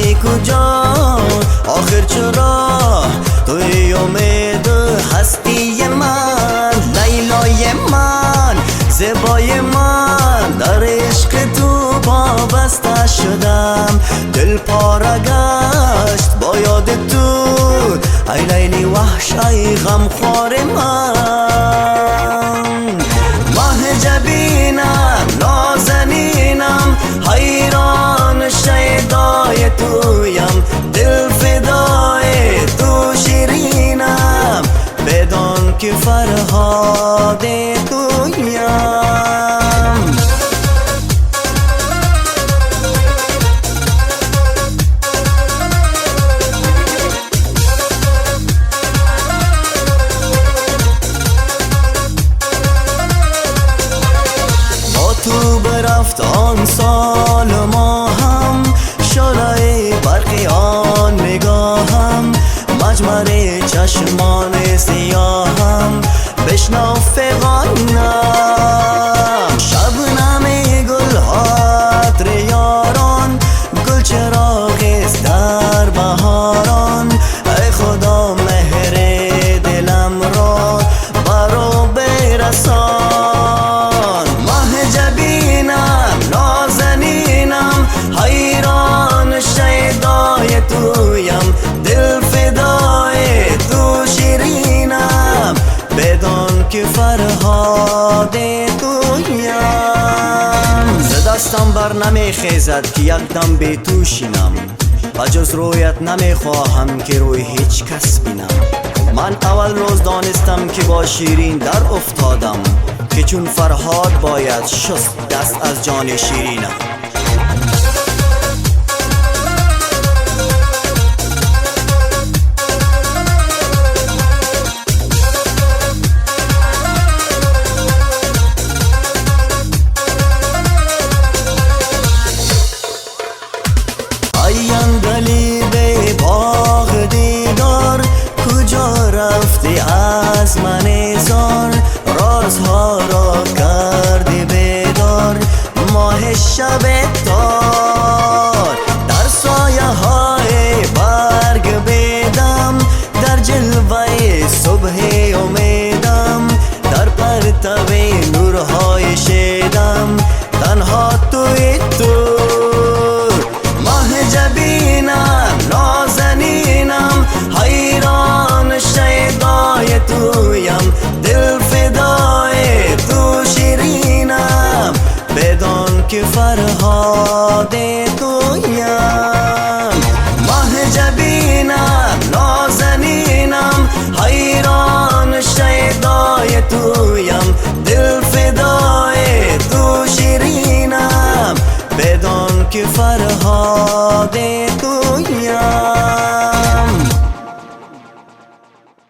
رفتی کجا آخر چرا توی امید هستی من لیلای من زیبای من در عشق تو پابسته شدم دل پاره گشت با یاد تو ای لیلی وحش ای غمخوار من ماه جبینم نازنینم حیران شیدای تویم دل فدای تو شیرینم بدان که فرهاد تویم تو برفت آن سال ما هم شعله برقی آن نگاهم مجمر چشمان سیاهم بشنو فغانم شبنم گلها عطر یاران گل چراغ است در بهاران ای خدا مهر دلم را برو برسان حیران شیدای تویم دل فدای تو شیرینم بدان که فرهاد تویم ز دستم بر نمی خیزد که یک دم به تو شینم و جز رویت نمی خواهم که روی هیچ کس بینم من اول روز دانستم که با شیرین در افتادم که چون فرهاد باید شست دست از جان شیرینم گلی به باغ دیدار کجا رفتی از من زار رازها را کردی بیدار ماه شب تار در سایه های برگ بیدم در جلوه صبح امیدم در پرتو نورهای شیدم تنها توی تو جبینم نازنینم حیران شیدای تویم دل فدای تو شیرینم بدان که فرهاد تویم